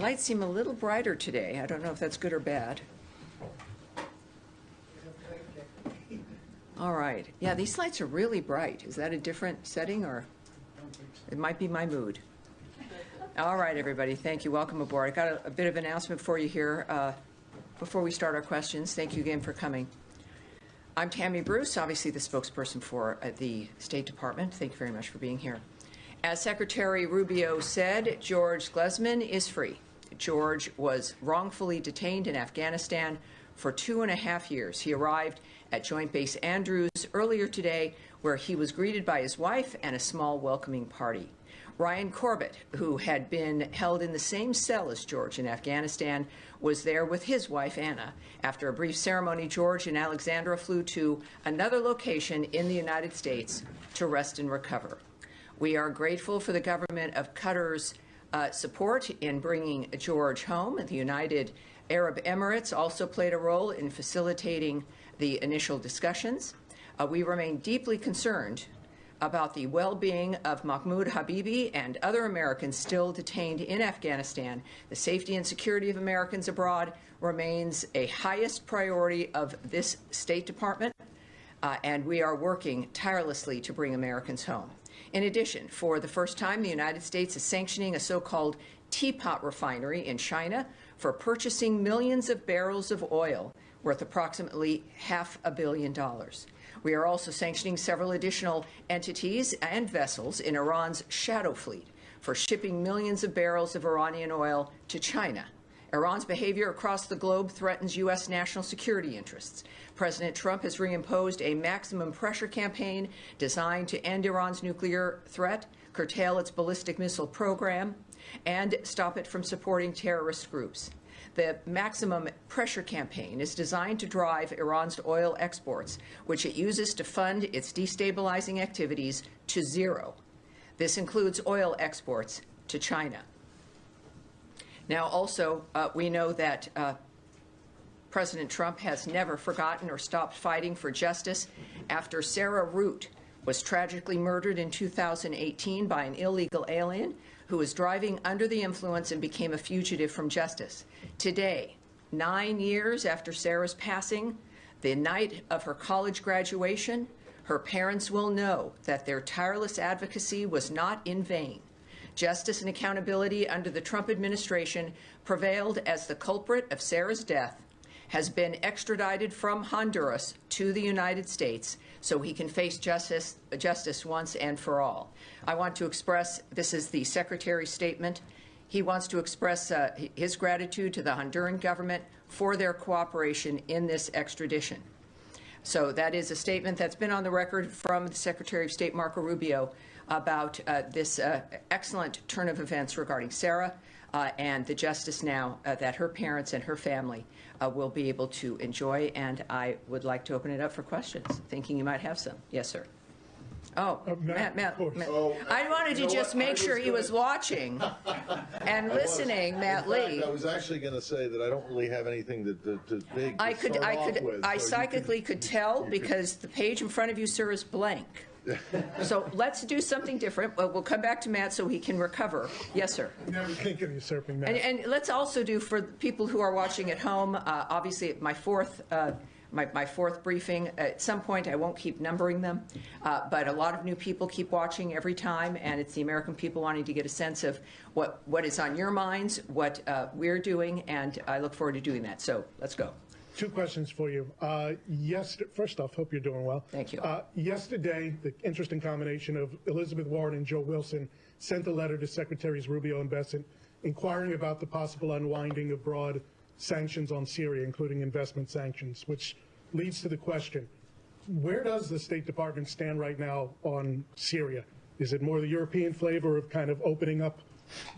Lights seem a little brighter today. I don't know if that's good or bad. All right. Yeah, these lights are really bright. Is that a different setting, or it might be my mood? All right, everybody. Thank you. Welcome aboard. I got a bit of an announcement for you here before we start our questions. Thank you again for coming. I'm Tammy Bruce, obviously the spokesperson for the State Department. Thank you very much for being here. As Secretary Rubio said, George Glesman is free. George was wrongfully detained in Afghanistan for 2.5 years. He arrived at Joint Base Andrews earlier today, where he was greeted by his wife and a small welcoming party. Ryan Corbett, who had been held in the same cell as George in Afghanistan, was there with his wife, Anna. After a brief ceremony, George and Alexandra flew to another location in the United States to rest and recover. We are grateful for the government of Qatar's support in bringing George home. The United Arab Emirates also played a role in facilitating the initial discussions. We remain deeply concerned about the well-being of Mahmoud Habibi and other Americans still detained in Afghanistan. The safety and security of Americans abroad remains a highest priority of this State Department, and we are working tirelessly to bring Americans home. In addition, for the first time, the United States is sanctioning a so-called teapot refinery in China for purchasing millions of barrels of oil worth approximately $500 million. We are also sanctioning several additional entities and vessels in Iran's shadow fleet for shipping millions of barrels of Iranian oil to China. Iran's behavior across the globe threatens U.S. national security interests. President Trump has reimposed a maximum pressure campaign designed to end Iran's nuclear threat, curtail its ballistic missile program, and stop it from supporting terrorist groups. The maximum pressure campaign is designed to drive Iran's oil exports, which it uses to fund its destabilizing activities, to zero. This includes oil exports to China. Now, also, we know that President Trump has never forgotten or stopped fighting for justice after Sarah Root was tragically murdered in 2018 by an illegal alien who was driving under the influence and became a fugitive from justice. Today, 9 years after Sarah's passing, the night of her college graduation, her parents will know that their tireless advocacy was not in vain. Justice and accountability under the Trump administration prevailed as the culprit of Sarah's death has been extradited from Honduras to the United States so he can face justice once and for all. I want to express, this is the Secretary's statement, he wants to express his gratitude to the Honduran government for their cooperation in this extradition. So that is a statement that's been on the record from the Secretary of State, Marco Rubio, about this excellent turn of events regarding Sarah and the justice now that her parents and her family will be able to enjoy. And I would like to open it up for questions, thinking you might have some. Yes, sir. Oh, Matt. I wanted to just make sure he was watching and listening, Matt Lee. I was actually going to say that I don't really have anything to big I psychically could tell because the page in front of you, sir, is blank. So let's do something different. We'll come back to Matt so he can recover. Yes, sir. Never think of usurping Matt. And let's also do, for people who are watching at home, obviously my fourth briefing. At some point, I won't keep numbering them, but a lot of new people keep watching every time, and it's the American people wanting to get a sense of what is on your minds, what we're doing, and I look forward to doing that. So let's go. 2 questions for you. First off, hope you're doing well. Thank you. Yesterday, the interesting combination of Elizabeth Warren and Joe Wilson sent a letter to Secretaries Rubio and Bessent inquiring about the possible unwinding of broad sanctions on Syria, including investment sanctions, which leads to the question, where does the State Department stand right now on Syria? Is it more the European flavor of kind of opening up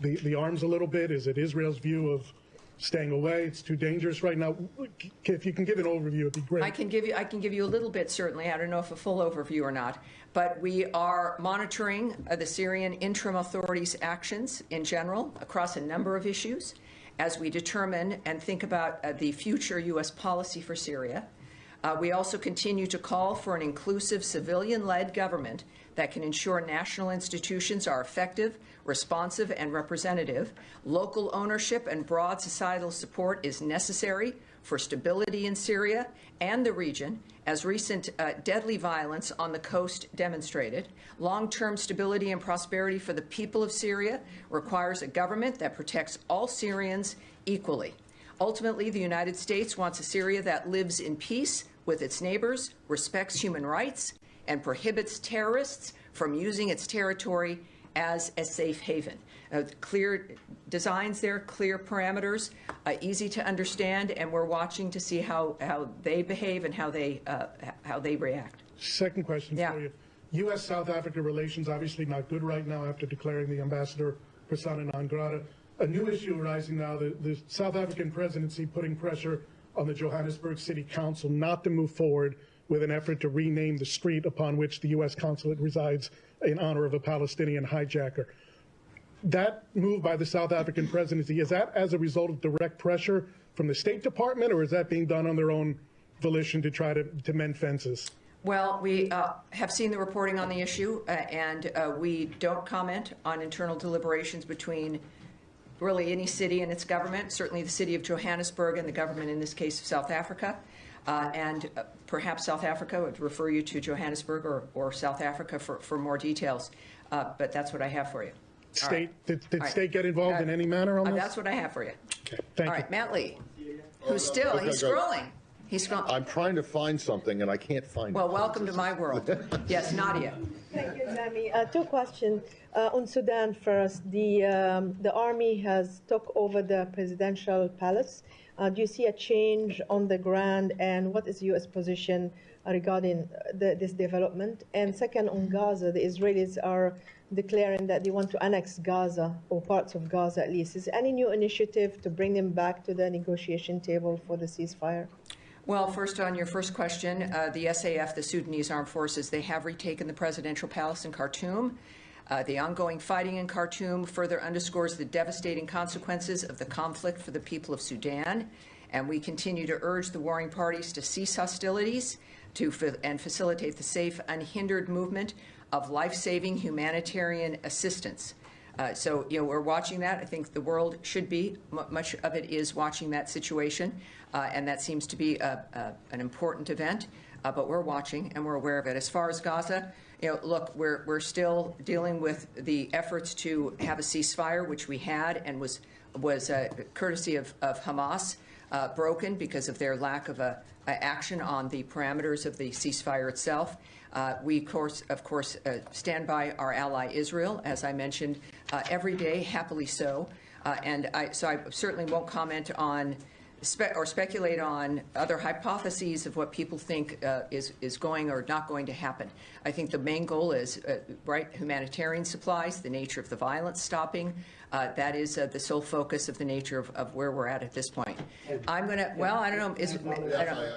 the arms a little bit? Is it Israel's view of staying away? It's too dangerous right now. If you can give an overview, it'd be great. I can give you a little bit, certainly. I don't know if a full overview or not, but we are monitoring the Syrian interim authorities' actions in general across a number of issues as we determine and think about the future U.S. policy for Syria. We also continue to call for an inclusive civilian-led government that can ensure national institutions are effective, responsive, and representative. Local ownership and broad societal support is necessary for stability in Syria and the region, as recent deadly violence on the coast demonstrated. Long-term stability and prosperity for the people of Syria requires a government that protects all Syrians equally. Ultimately, the United States wants a Syria that lives in peace with its neighbors, respects human rights, and prohibits terrorists from using its territory as a safe haven. Clear designs there, clear parameters, easy to understand, and we're watching to see how they behave and how they react. Second question for you. U.S.-South Africa relations obviously not good right now after declaring the ambassador persona non grata. A new issue arising now, the South African presidency putting pressure on the Johannesburg City Council not to move forward with an effort to rename the street upon which the U.S. consulate resides in honor of a Palestinian hijacker. That move by the South African presidency, is that as a result of direct pressure from the State Department, or is that being done on their own volition to try to mend fences? Well, we have seen the reporting on the issue, and we don't comment on internal deliberations between really any city and its government, certainly the city of Johannesburg and the government in this case of South Africa. And perhaps South Africa would refer you to Johannesburg or South Africa for more details. But that's what I have for you. State, did state get involved in any manner on this? That's what I have for you. Okay, thank you. All right, Matt Lee, who's still, he's scrolling. He's scrolling. I'm trying to find something and I can't find it. Well, welcome to my world. Yes, Nadia. Thank you, Sammy. Two questions. On Sudan first, the army has took over the presidential palace. Do you see a change on the ground, and what is the U.S. position regarding this development? And second, on Gaza, the Israelis are declaring that they want to annex Gaza, or parts of Gaza at least. Is there any new initiative to bring them back to the negotiation table for the ceasefire? Well, first on your first question, the SAF, the Sudanese Armed Forces, they have retaken the presidential palace in Khartoum. The ongoing fighting in Khartoum further underscores the devastating consequences of the conflict for the people of Sudan, and we continue to urge the warring parties to cease hostilities and facilitate the safe, unhindered movement of life-saving humanitarian assistance. So, we're watching that. I think the world should be. Much of it is watching that situation, and that seems to be an important event. But we're watching and we're aware of it. As far as Gaza, look, we're still dealing with the efforts to have a ceasefire, which we had and was courtesy of Hamas, broken because of their lack of action on the parameters of the ceasefire itself. We, of course, stand by our ally Israel, as I mentioned, every day, happily so. And I certainly won't comment on or speculate on other hypotheses of what people think is going or not going to happen. I think the main goal is, humanitarian supplies, the nature of the violence stopping. That is the sole focus of the nature of where we're at this point. I'm going to, well, I don't know.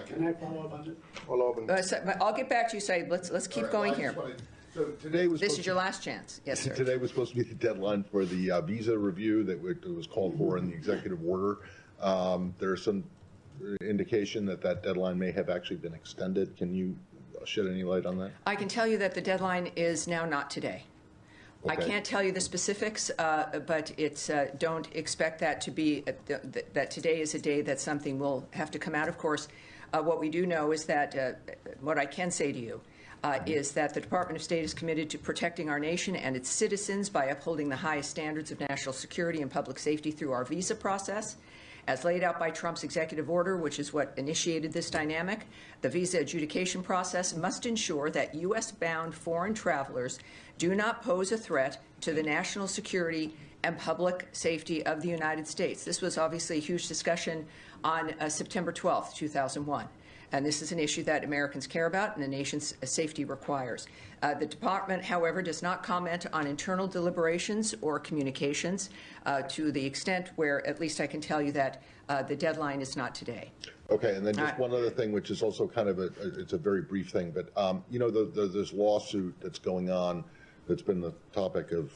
Can I follow up on it? I'll get back to you, Said. Let's keep going here. So today was This is your last chance. Yes, sir. Today was supposed to be the deadline for the visa review that was called for in the executive order. There's some indication that deadline may have actually been extended. Can you shed any light on that? I can tell you that the deadline is now not today. Okay. I can't tell you the specifics, but it's don't expect that to be that today is a day that something will have to come out. Of course, what we do know is that what I can say to you is that the Department of State is committed to protecting our nation and its citizens by upholding the highest standards of national security and public safety through our visa process. As laid out by Trump's executive order, which is what initiated this dynamic, the visa adjudication process must ensure that U.S.-bound foreign travelers do not pose a threat to the national security and public safety of the United States. This was obviously a huge discussion on September 12th, 2001. And this is an issue that Americans care about and the nation's safety requires. The department, however, does not comment on internal deliberations or communications to the extent where, at least I can tell you that the deadline is not today. Okay, and then just one other thing, which is also kind of it's a very brief thing, but this lawsuit that's going on that's been the topic of,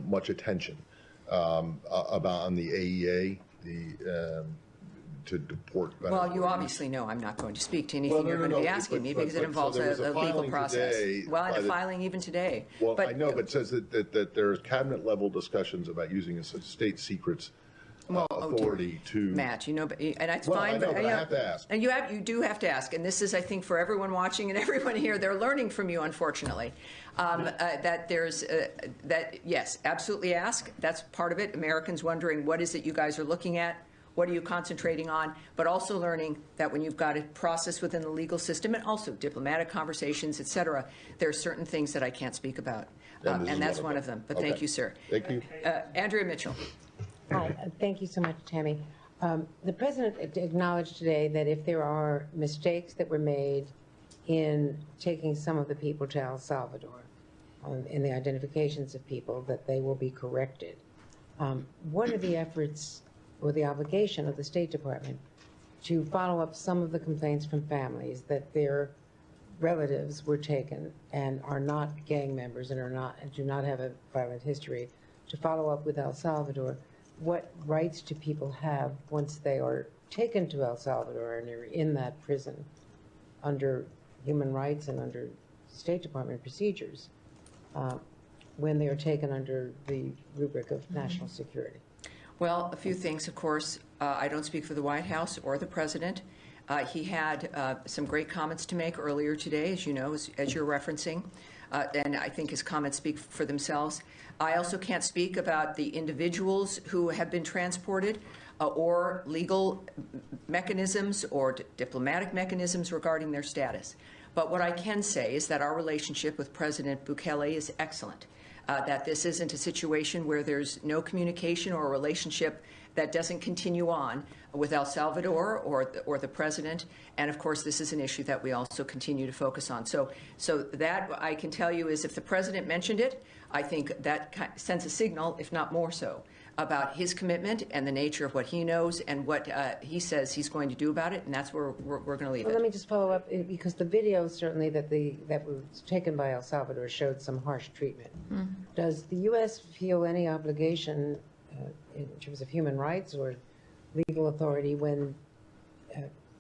much attention on the AEA, to deport Venezuelans. Well, you obviously know I'm not going to speak to anything you're going to be asking me because it involves a legal process. Well, and a filing even today. Well, I know, but it says that there's cabinet-level discussions about using a state secrets authority to Matt, you know, and that's well, fine. I know, but I have to ask. And you do have to ask. And this is, I think, for everyone watching and everyone here, they're learning from you, unfortunately. That there's that yes, absolutely ask. That's part of it. Americans wondering what is it you guys are looking at. What are you concentrating on? But also learning that when you've got a process within the legal system and also diplomatic conversations, et cetera, there are certain things that I can't speak about. And that's one of them. But thank you, sir. Thank you. Andrea Mitchell. Hi. Thank you so much, Tammy. The President acknowledged today that if there are mistakes that were made in taking some of the people to El Salvador, in the identifications of people, that they will be corrected. What are the efforts or the obligation of the State Department to follow up some of the complaints from families that their relatives were taken and are not gang members and do not have a violent history, to follow up with El Salvador? What rights do people have once they are taken to El Salvador and are in that prison under human rights and under State Department procedures when they are taken under the rubric of national security? Well, a few things, of course. I don't speak for the White House or the President. He had some great comments to make earlier today, as you know, as you're referencing, and I think his comments speak for themselves. I also can't speak about the individuals who have been transported or legal mechanisms or diplomatic mechanisms regarding their status. But what I can say is that our relationship with President Bukele is excellent. That this isn't a situation where there's no communication or a relationship that doesn't continue on with El Salvador or the president. And of course, this is an issue that we also continue to focus on. So that I can tell you is if the president mentioned it, I think that sends a signal, if not more so, about his commitment and the nature of what he knows and what he says he's going to do about it, and that's where we're going to leave it. Let me just follow up, because the video certainly that was taken by El Salvador showed some harsh treatment. Mm-hmm. Does the U.S. feel any obligation in terms of human rights or legal authority when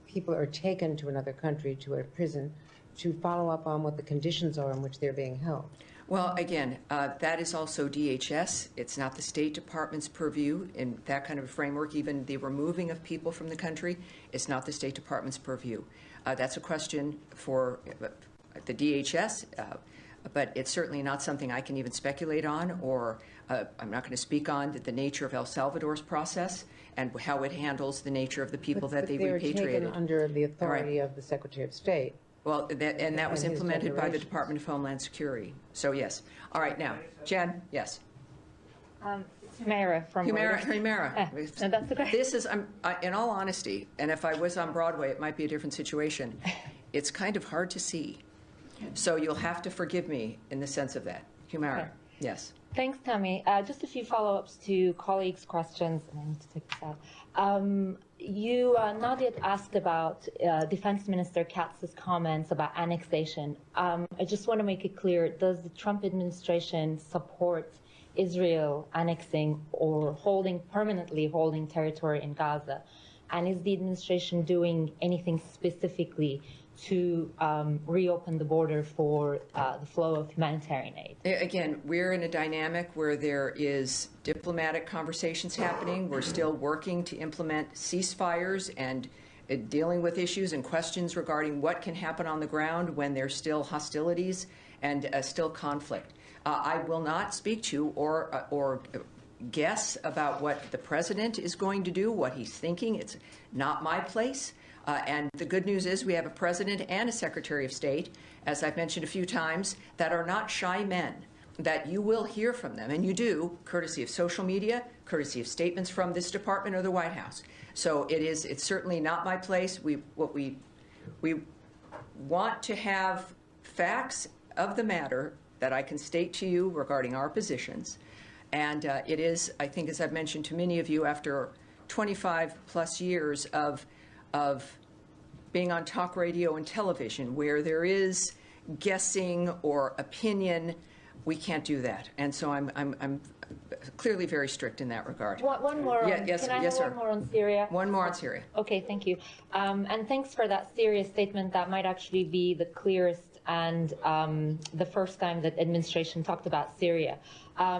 people are taken to another country, to a prison, to follow up on what the conditions are in which they're being held? Well, again, that is also DHS. It's not the State Department's purview in that kind of a framework. Even the removing of people from the country is not the State Department's purview. That's a question for the DHS, but it's certainly not something I can even speculate on, or I'm not going to speak on the nature of El Salvador's process and how it handles the nature of the people that they repatriated. They're taken under the authority of the Secretary of State. Well, that was implemented by the Department of Homeland Security. So, yes. All right, now, Jen, yes. Humera from Humera. No, that's okay. This is, in all honesty, and if I was on Broadway, it might be a different situation. It's kind of hard to see. So you'll have to forgive me in the sense of that. Humera, okay. Yes. Thanks, Tammy. Just a few follow-ups to colleagues' questions. I need to take this out. Nadia asked about Defense Minister Katz's comments about annexation. I just want to make it clear, does the Trump administration support Israel annexing or permanently holding territory in Gaza? And is the administration doing anything specifically to reopen the border for the flow of humanitarian aid? Again, we're in a dynamic where there is diplomatic conversations happening. We're still working to implement ceasefires and dealing with issues and questions regarding what can happen on the ground when there's still hostilities and still conflict. I will not speak to or guess about what the president is going to do, what he's thinking. It's not my place. And the good news is we have a president and a secretary of state, as I've mentioned a few times, that are not shy men, that you will hear from them, and you do, courtesy of social media, courtesy of statements from this department or the White House. So it's certainly not my place. We want to have facts of the matter that I can state to you regarding our positions. And it is, I think, as I've mentioned to many of you, after 25 plus years of being on talk radio and television, where there is guessing or opinion we can't do that. And so I'm clearly very strict in that regard. One more. Yes, can I yes, have sir. one more on Syria? One more on Syria. Okay, thank you. And thanks for that serious statement. That might actually be the clearest and the first time that administration talked about Syria.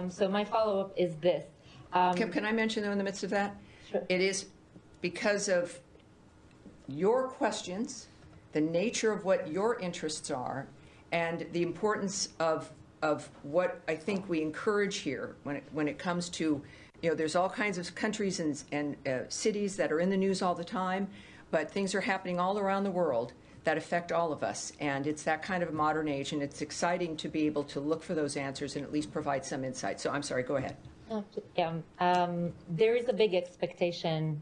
So my follow-up is this. Can I mention, though, in the midst of that? Sure. It is because of your questions, the nature of what your interests are, and the importance of what I think we encourage here when it comes to, there's all kinds of countries and cities that are in the news all the time, but things are happening all around the world that affect all of us. And it's that kind of a modern age, and it's exciting to be able to look for those answers and at least provide some insight. So I'm sorry, go ahead. There is a big expectation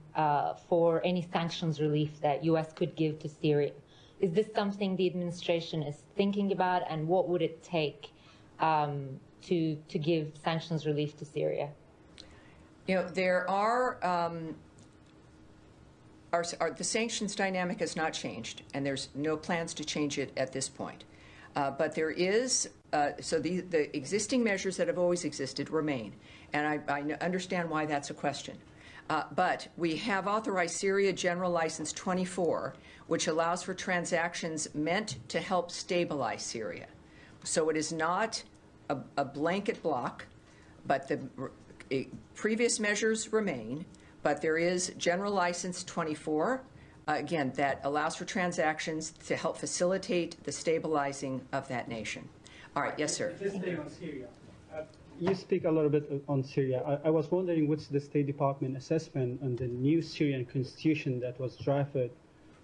for any sanctions relief that U.S. could give to Syria. Is this something the administration is thinking about, and what would it take to give sanctions relief to Syria? There the sanctions dynamic has not changed, and there's no plans to change it at this point. But there is, so the existing measures that have always existed remain, and I understand why that's a question. But we have authorized Syria General License 24, which allows for transactions meant to help stabilize Syria. So it is not a blanket block, but the previous measures remain, but there is General License 24, again, that allows for transactions to help facilitate the stabilizing of that nation. All right, yes, sir. This thing on Syria. You speak a little bit on Syria. I was wondering what's the State Department assessment on the new Syrian constitution that was drafted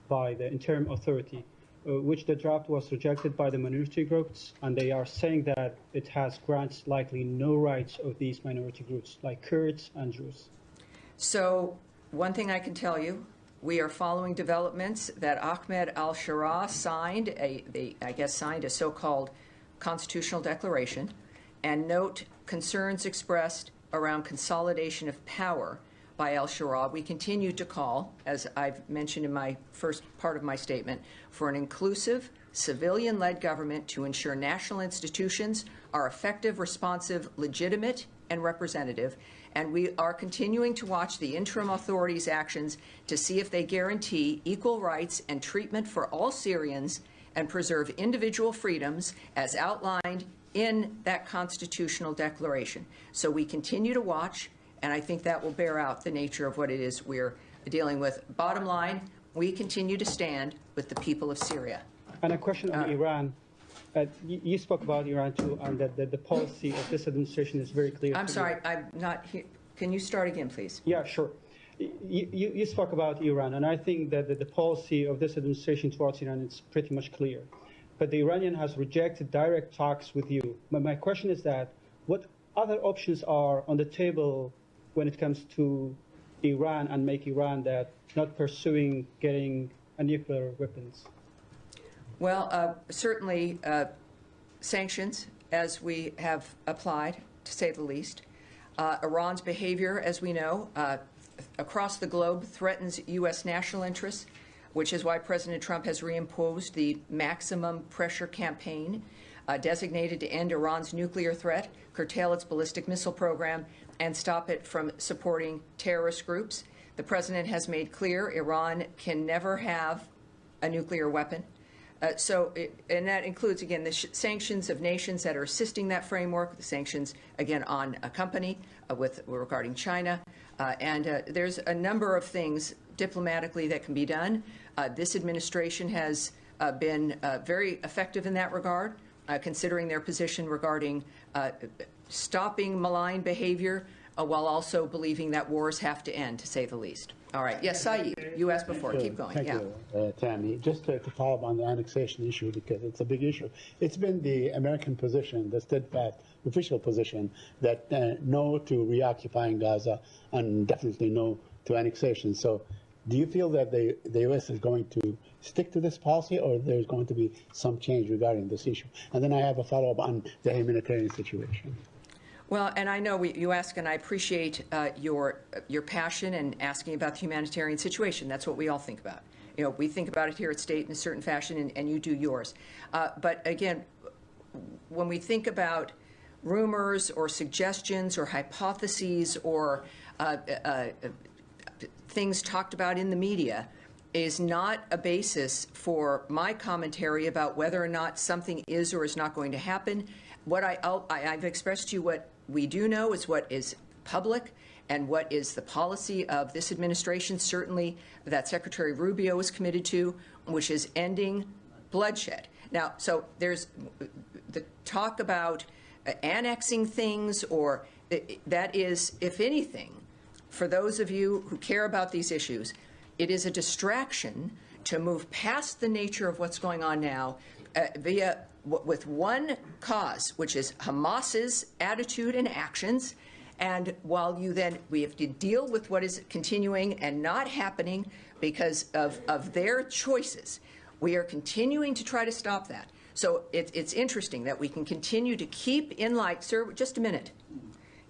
by the interim authority, which the draft was rejected by the minority groups, and they are saying that it has grants likely no rights of these minority groups, like Kurds and Druze. So one thing I can tell you, we are following developments that Ahmed al-Shara signed, signed a so-called constitutional declaration, and note concerns expressed around consolidation of power by al-Shara. We continue to call, as I've mentioned in my first part of my statement, for an inclusive, civilian-led government to ensure national institutions are effective, responsive, legitimate, and representative. And we are continuing to watch the interim authorities' actions to see if they guarantee equal rights and treatment for all Syrians and preserve individual freedoms as outlined in that constitutional declaration. So we continue to watch, and I think that will bear out the nature of what it is we're dealing with. Bottom line, we continue to stand with the people of Syria. And a question on Iran. You spoke about Iran too, and that the policy of this administration is very clear. I'm sorry, I'm not here. Can you start again, please? Yeah, sure. You spoke about Iran, and I think that the policy of this administration towards Iran is pretty much clear. But the Iranian has rejected direct talks with you. But my question is that what other options are on the table when it comes to Iran and make Iran that not pursuing getting a nuclear weapons? Well, certainly sanctions, as we have applied, to say the least. Iran's behavior, as we know, across the globe threatens U.S. national interests, which is why President Trump has reimposed the maximum pressure campaign designated to end Iran's nuclear threat, curtail its ballistic missile program, and stop it from supporting terrorist groups. The president has made clear Iran can never have a nuclear weapon. And that includes, again, the sanctions of nations that are assisting that framework, the sanctions, again, on a company regarding China. And there's a number of things diplomatically that can be done. This administration has been very effective in that regard, considering their position regarding stopping malign behavior while also believing that wars have to end, to say the least. All right. Yes, Saeed, you asked before. Keep going. Thank you, Tammy. Just to follow up on the annexation issue, because it's a big issue. It's been the American position, the steadfast official position, that no to reoccupying Gaza and definitely no to annexation. So do you feel that the U.S. is going to stick to this policy, or there's going to be some change regarding this issue? And then I have a follow-up on the humanitarian situation. Well, and I know you ask, and I appreciate your passion and asking about the humanitarian situation. That's what we all think about. You know, we think about it here at State in a certain fashion, and you do yours. But again, when we think about rumors or suggestions or hypotheses or things talked about in the media is not a basis for my commentary about whether or not something is or is not going to happen. What I've expressed to you what we do know is what is public and what is the policy of this administration, certainly that Secretary Rubio is committed to, which is ending bloodshed. Now, so there's the talk about annexing things, or that is, if anything, for those of you who care about these issues, it is a distraction to move past the nature of what's going on now with one cause, which is Hamas's attitude and actions. And while we have to deal with what is continuing and not happening because of their choices, we are continuing to try to stop that. So it's interesting that we can continue to keep in light, sir, just a minute,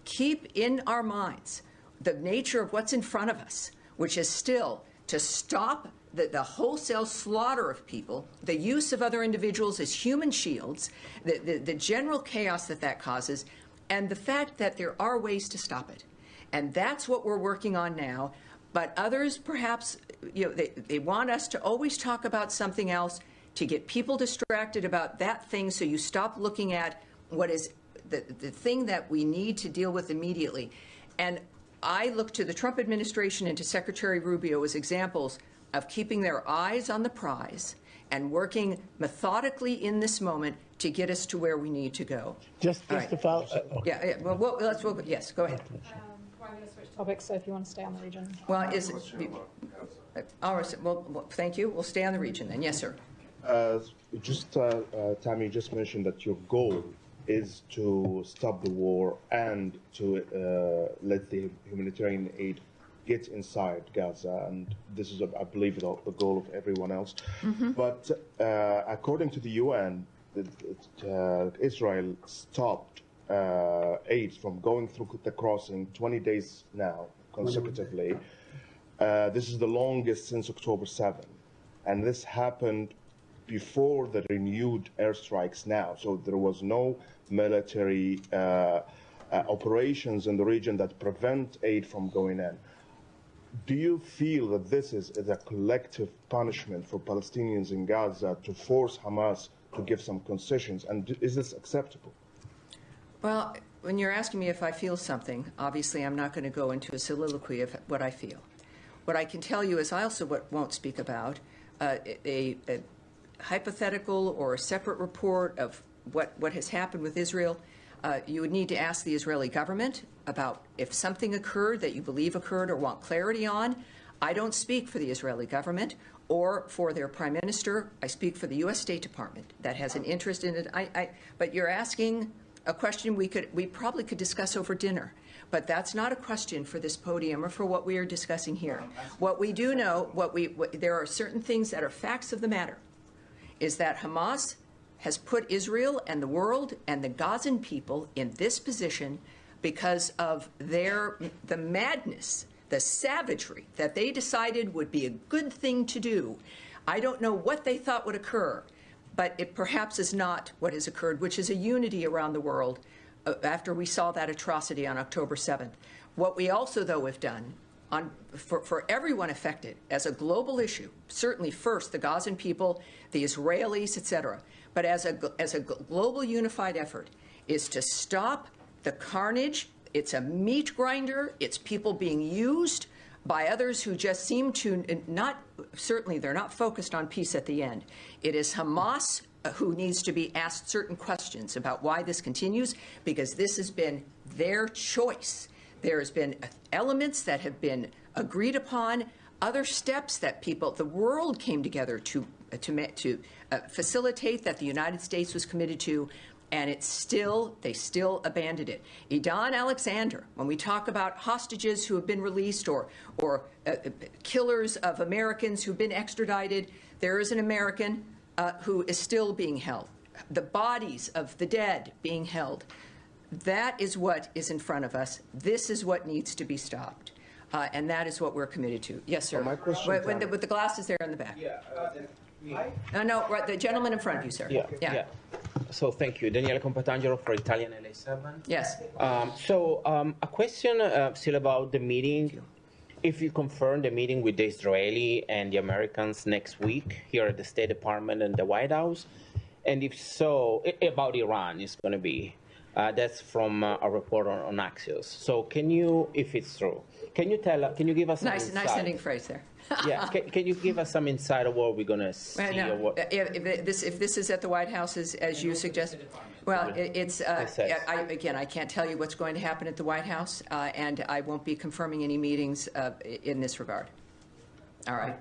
keep in our minds the nature of what's in front of us, which is still to stop the wholesale slaughter of people, the use of other individuals as human shields, the general chaos that causes, and the fact that there are ways to stop it. And that's what we're working on now. But others, perhaps, they want us to always talk about something else to get people distracted about that thing, so you stop looking at what is the thing that we need to deal with immediately. And I look to the Trump administration and to Secretary Rubio as examples of keeping their eyes on the prize and working methodically in this moment to get us to where we need to go. Just right. to follow. Yeah. Well, yes. Go ahead. We're going to switch topics, so if you want to stay on the region. Well, all right. Well, thank you. We'll stay on the region then. Yes, sir. Tammy, you just mentioned that your goal is to stop the war and to let the humanitarian aid get inside Gaza, and this is, I believe, the goal of everyone else. Mm-hmm. But according to the UN, Israel stopped aid from going through the crossing 20 days now, consecutively. This is the longest since October 7, and this happened before the renewed airstrikes now. So there was no military operations in the region that prevent aid from going in. Do you feel that this is a collective punishment for Palestinians in Gaza to force Hamas to give some concessions? And is this acceptable? Well, when you're asking me if I feel something, obviously I'm not going to go into a soliloquy of what I feel. What I can tell you is I also won't speak about a hypothetical or a separate report of what has happened with Israel. You would need to ask the Israeli government about if something occurred that you believe occurred or want clarity on. I don't speak for the Israeli government or for their prime minister. I speak for the U.S. State Department that has an interest in it. But you're asking a question we probably could discuss over dinner. But that's not a question for this podium or for what we are discussing here. What we do know, there are certain things that are facts of the matter, is that Hamas has put Israel and the world and the Gazan people in this position because of the madness, the savagery that they decided would be a good thing to do. I don't know what they thought would occur, but it perhaps is not what has occurred, which is a unity around the world after we saw that atrocity on October 7th. What we also, though, have done for everyone affected as a global issue, certainly first the Gazan people, the Israelis, etc., but as a global unified effort, is to stop the carnage. It's a meat grinder. It's people being used by others who just seem to certainly they're not focused on peace at the end. It is Hamas who needs to be asked certain questions about why this continues, because this has been their choice. There has been elements that have been agreed upon, other steps that the world came together to facilitate that the United States was committed to, and they still abandoned it. Idan Alexander, when we talk about hostages who have been released or killers of Americans who've been extradited, there is an American who is still being held. The bodies of the dead being held. That is what is in front of us. This is what needs to be stopped. And that is what we're committed to. Yes, sir. My question, with the glasses there in the back. Yeah. No, right, the gentleman in front of you, sir. Yeah. So thank you. Daniele Compatangelo for Italian LA7. Yes. A question still about the meeting. If you confirm the meeting with the Israeli and the Americans next week here at the State Department and the White House, and if so, about Iran is going to be. That's from a report on Axios. So can you, if it's true, can you give us some nice ending phrase there. Yeah, can you give us some insight of what we're going to see? No. Or what? If this is at the White House, as you suggest, well, I can't tell you what's going to happen at the White House, and I won't be confirming any meetings in this regard. All right.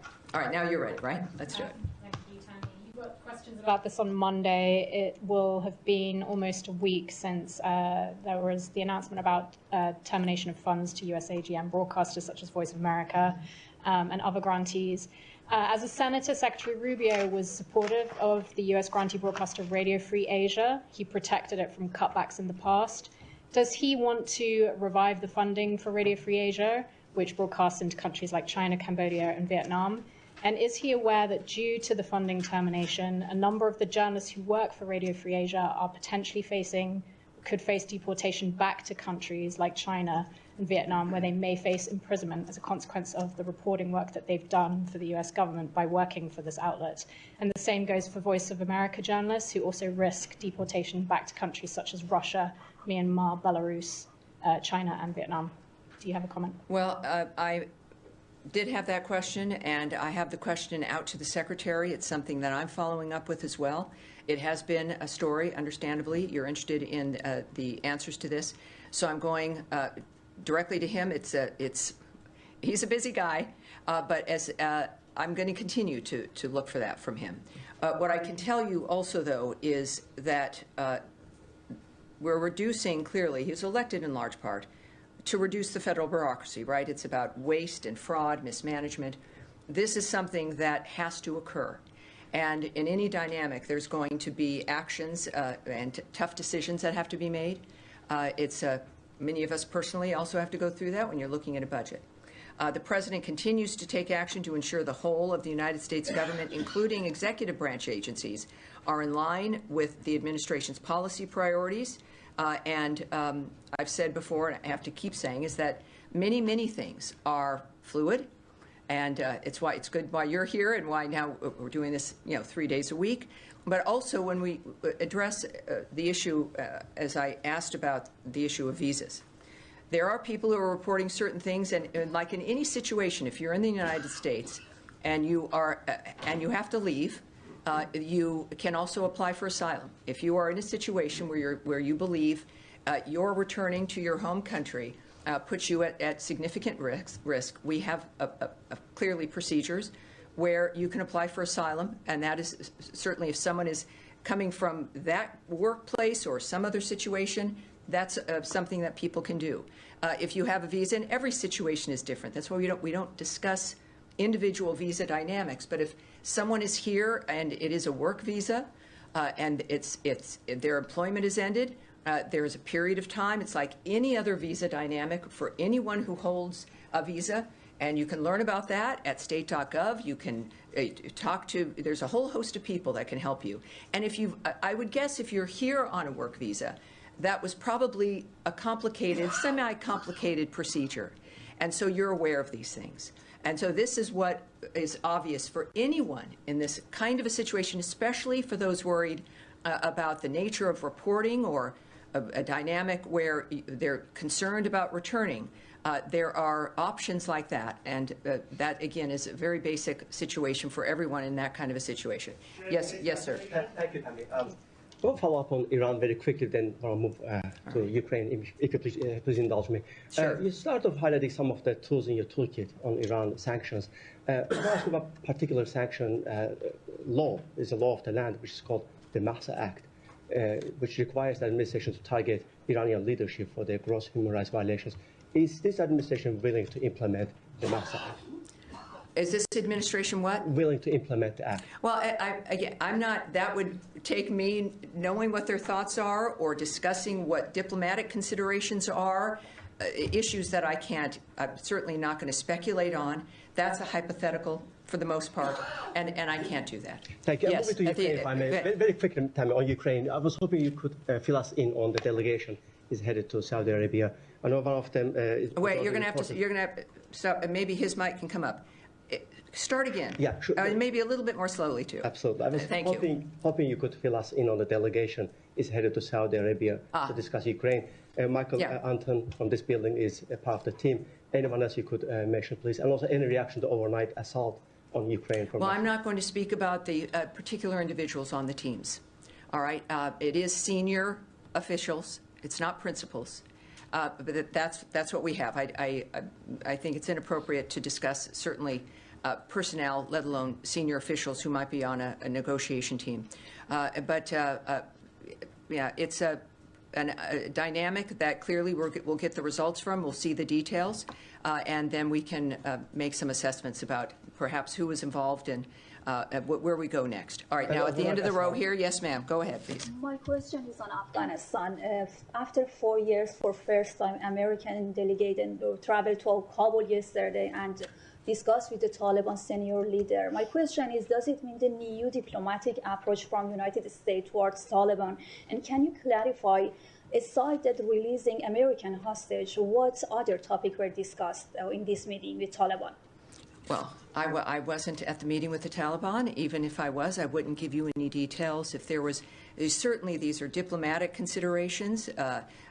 Now you're ready, right? Let's do it. Thank you, Tammy. You got questions about this on Monday. It will have been almost a week since there was the announcement about termination of funds to US AGM broadcasters such as Voice of America and other grantees. As a senator, Secretary Rubio was supportive of the US grantee broadcaster Radio Free Asia. He protected it from cutbacks in the past. Does he want to revive the funding for Radio Free Asia, which broadcasts into countries like China, Cambodia, and Vietnam? And is he aware that due to the funding termination, a number of the journalists who work for Radio Free Asia are potentially could face deportation back to countries like China and Vietnam, where they may face imprisonment as a consequence of the reporting work that they've done for the US government by working for this outlet? And the same goes for Voice of America journalists, who also risk deportation back to countries such as Russia, Myanmar, Belarus, China, and Vietnam. Do you have a comment? Well, I did have that question, and I have the question out to the Secretary. It's something that I'm following up with as well. It has been a story, understandably. You're interested in the answers to this. So I'm going directly to him. He's a busy guy, but I'm going to continue to look for that from him. What I can tell you also, though, is that we're reducing, clearly, he was elected in large part to reduce the federal bureaucracy, right? It's about waste and fraud, mismanagement. This is something that has to occur. And in any dynamic, there's going to be actions and tough decisions that have to be made. Many of us personally also have to go through that when you're looking at a budget. The President continues to take action to ensure the whole of the United States government, including executive branch agencies, are in line with the administration's policy priorities. I've said before, and I have to keep saying, is that many, many things are fluid. And it's why it's good why you're here and why now we're doing this, 3 days a week. But also when we address the issue, as I asked about the issue of visas, there are people who are reporting certain things, and like in any situation, if you're in the United States and you have to leave, you can also apply for asylum. If you are in a situation where you believe you're returning to your home country, puts you at significant risk. We have clearly procedures where you can apply for asylum, and that is certainly if someone is coming from that workplace or some other situation, that's something that people can do. If you have a visa, and every situation is different. That's why we don't discuss individual visa dynamics. But if someone is here and it is a work visa, and their employment is ended, there's a period of time. It's like any other visa dynamic for anyone who holds a visa, and you can learn about that at state.gov. You can talk to, there's a whole host of people that can help you. And I would guess if you're here on a work visa, that was probably a complicated, semi-complicated procedure. And so you're aware of these things. And so this is what is obvious for anyone in this kind of a situation, especially for those worried about the nature of reporting or a dynamic where they're concerned about returning. There are options like that, and that, again, is a very basic situation for everyone in that kind of a situation. Yes, sir. Thank you, Tammy. I will follow up on Iran very quickly, then I'll move to Ukraine, if you please indulge me. Sure. You started highlighting some of the tools in your toolkit on Iran sanctions. I want to ask about a particular sanction law. Is a law of the land, which is called the Mahsa Act, which requires the administration to target Iranian leadership for their gross human rights violations. Is this administration willing to implement the Mahsa Act? Is this administration what? Willing to implement the act. Well, I'm not, that would take me knowing what their thoughts are or discussing what diplomatic considerations are, issues that I'm certainly not going to speculate on. That's a hypothetical for the most part, and I can't do that. Thank you. Yes, Moving to Ukraine, if I may. Very quickly, Tammy, on Ukraine. I was hoping you could fill us in on the delegation is headed to Saudi Arabia. I know one of them is... Wait, you're going to have to, so maybe his mic can come up. Start again. Yeah, sure. Maybe a little bit more slowly, too. Absolutely. I was hoping you could fill us in on the delegation is headed to Saudi Arabia to discuss Ukraine. Michael Anton from this building is a part of the team. Anyone else you could mention, please? And also any reaction to overnight assault on Ukraine from Russia? I'm not going to speak about the particular individuals on the teams. All right? It is senior officials. It's not principals. But that's what we have. I think it's inappropriate to discuss certainly personnel, let alone senior officials who might be on a negotiation team. Yeah, it's a dynamic that clearly we'll get the results from. We'll see the details, and then we can make some assessments about perhaps who was involved and where we go next. All right, now at the end of the row here, yes, ma'am, go ahead, please. My question is on Afghanistan. After 4 years, for first time, American delegate traveled to Kabul yesterday and discussed with the Taliban senior leader. My question is, does it mean the new diplomatic approach from United States towards Taliban? And can you clarify, aside that releasing American hostage, what other topics were discussed in this meeting with Taliban? Well, I wasn't at the meeting with the Taliban. Even if I was, I wouldn't give you any details. If there was, certainly these are diplomatic considerations,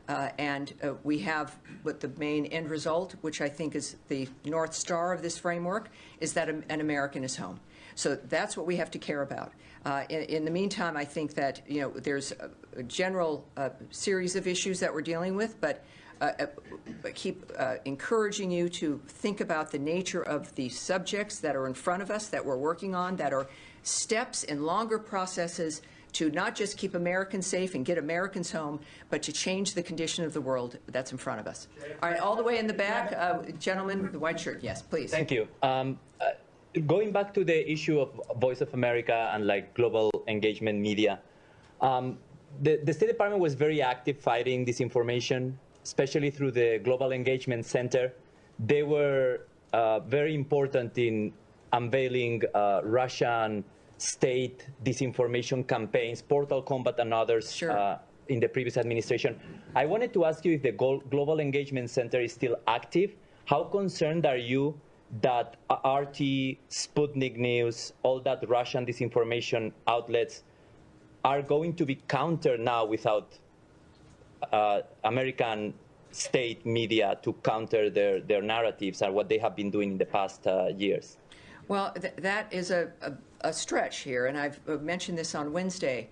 and we have what the main end result, which I think is the North Star of this framework, is that an American is home. So that's what we have to care about. In the meantime, I think that there's a general series of issues that we're dealing with, but keep encouraging you to think about the nature of the subjects that are in front of us, that we're working on, that are steps in longer processes to not just keep Americans safe and get Americans home, but to change the condition of the world that's in front of us. All right, all the way in the back, gentleman with the white shirt, yes, please. Thank you. Going back to the issue of Voice of America and global engagement media, the State Department was very active fighting disinformation, especially through the Global Engagement Center. They were very important in unveiling Russian state disinformation campaigns, Portal Combat and others in the previous administration. I wanted to ask you if the Global Engagement Center is still active. How concerned are you that RT, Sputnik News, all that Russian disinformation outlets are going to be countered now without American state media to counter their narratives and what they have been doing in the past years? Well, that is a stretch here, and I've mentioned this on Wednesday,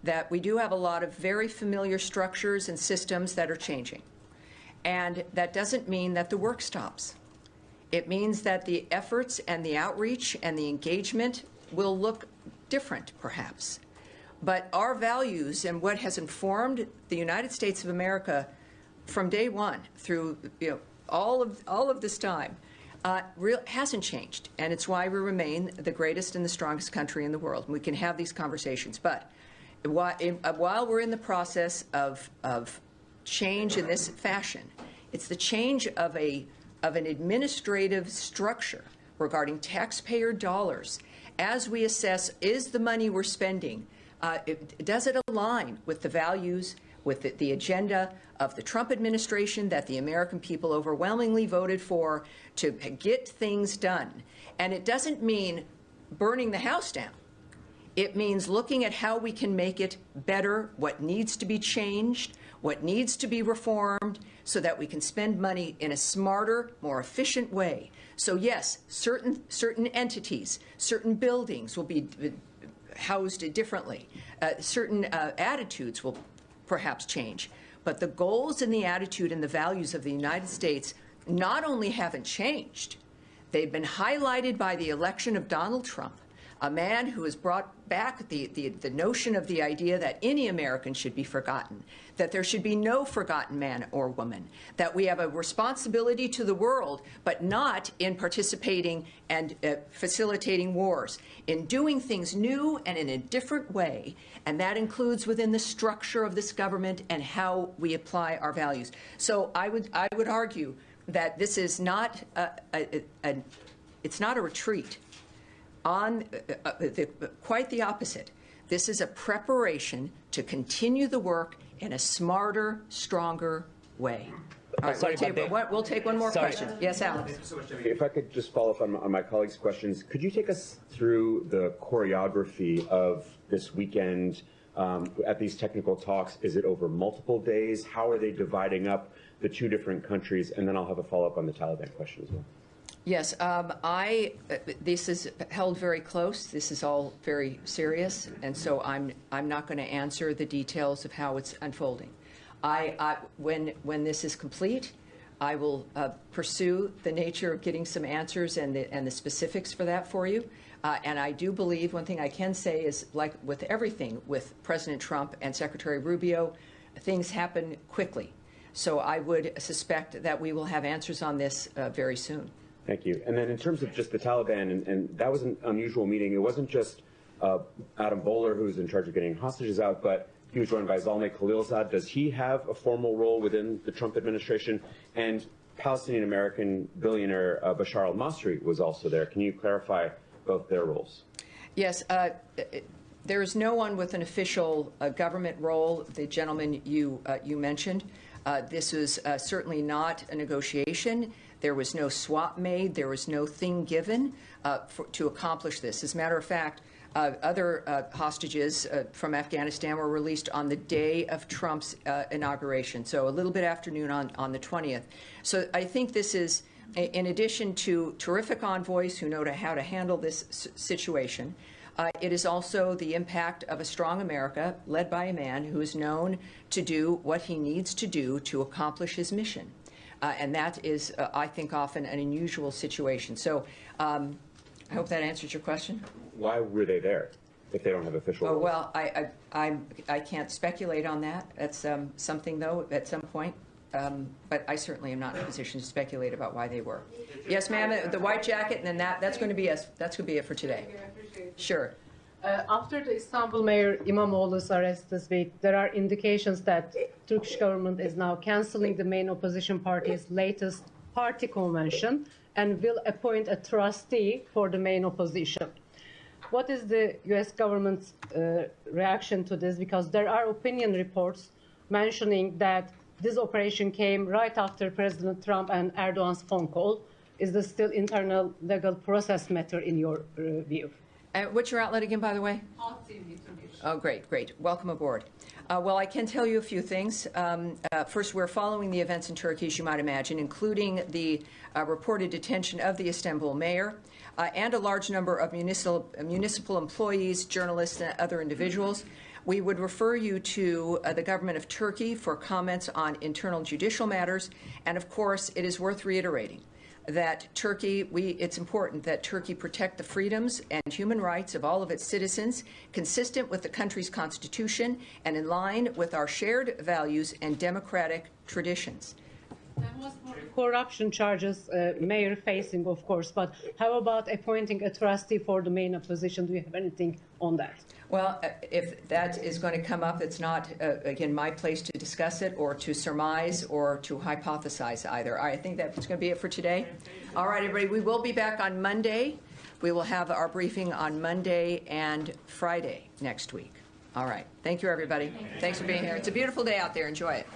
that we do have a lot of very familiar structures and systems that are changing. And that doesn't mean that the work stops. It means that the efforts and the outreach and the engagement will look different, perhaps. But our values and what has informed the United States of America from day one through all of this time hasn't changed, and it's why we remain the greatest and the strongest country in the world. And we can have these conversations, but while we're in the process of change in this fashion, it's the change of an administrative structure regarding taxpayer dollars as we assess, is the money we're spending, does it align with the values, with the agenda of the Trump administration that the American people overwhelmingly voted for to get things done? And it doesn't mean burning the house down. It means looking at how we can make it better, what needs to be changed, what needs to be reformed, so that we can spend money in a smarter, more efficient way. So yes, certain entities, certain buildings will be housed differently. Certain attitudes will perhaps change. But the goals and the attitude and the values of the United States not only haven't changed, they've been highlighted by the election of Donald Trump, a man who has brought back the notion of the idea that any American should be forgotten, that there should be no forgotten man or woman, that we have a responsibility to the world, but not in participating and facilitating wars, in doing things new and in a different way, and that includes within the structure of this government and how we apply our values. So I would argue that this is not it's not a retreat. quite the opposite. This is a preparation to continue the work in a smarter, stronger way. All right, we'll take one more question. Yes, Alex. Thank you so much, Jimmy. If I could just follow up on my colleagues' questions, could you take us through the choreography of this weekend at these technical talks? Is it over multiple days? How are they dividing up the two different countries? And then I'll have a follow-up on the Taliban question as well. Yes, this is held very close. This is all very serious, and so I'm not going to answer the details of how it's unfolding. When this is complete, I will pursue the nature of getting some answers and the specifics for that for you. And I do believe one thing I can say is, like with everything with President Trump and Secretary Rubio, things happen quickly. So I would suspect that we will have answers on this very soon. Thank you. And then in terms of just the Taliban, and that was an unusual meeting. It wasn't just Adam Bowler, who's in charge of getting hostages out, but he was joined by Zalmay Khalilzad. Does he have a formal role within the Trump administration? And Palestinian-American billionaire Bashar al-Masri was also there. Can you clarify both their roles? Yes. There is no one with an official government role, the gentleman you mentioned. This was certainly not a negotiation. There was no swap made. There was no thing given to accomplish this. As a matter of fact, other hostages from Afghanistan were released on the day of Trump's inauguration, so a little bit afternoon on the 20th. So I think this is, in addition to terrific envoys who know how to handle this situation, it is also the impact of a strong America led by a man who is known to do what he needs to do to accomplish his mission. And that is, I think, often an unusual situation. So I hope that answers your question. Why were they there if they don't have official roles? Well, I can't speculate on that. That's something, though, at some point. But I certainly am not in a position to speculate about why they were. Yes, ma'am, the white jacket, and then that's going to be it for today. Sure. After the Istanbul Mayor İmamoğlu's arrest this week, there are indications that Turkish government is now canceling the main opposition party's latest party convention and will appoint a trustee for the main opposition. What is the U.S. government's reaction to this? Because there are opinion reports mentioning that this operation came right after President Trump and Erdogan's phone call. Is this still internal legal process matter in your view? What's your outlet again, by the way? Oh, great, great. Welcome aboard. Well, I can tell you a few things. First, we're following the events in Turkey, as you might imagine, including the reported detention of the Istanbul mayor and a large number of municipal employees, journalists, and other individuals. We would refer you to the government of Turkey for comments on internal judicial matters. And, of course, it is worth reiterating that it's important that Turkey protect the freedoms and human rights of all of its citizens, consistent with the country's constitution and in line with our shared values and democratic traditions. That was for corruption charges, mayor facing, of course, but how about appointing a trustee for the main opposition? Do you have anything on that? Well, if that is going to come up, it's not, again, my place to discuss it or to surmise or to hypothesize either. I think that's going to be it for today. All right, everybody, we will be back on Monday. We will have our briefing on Monday and Friday next week. All right. Thank you, everybody. Thanks for being here. It's a beautiful day out there. Enjoy it.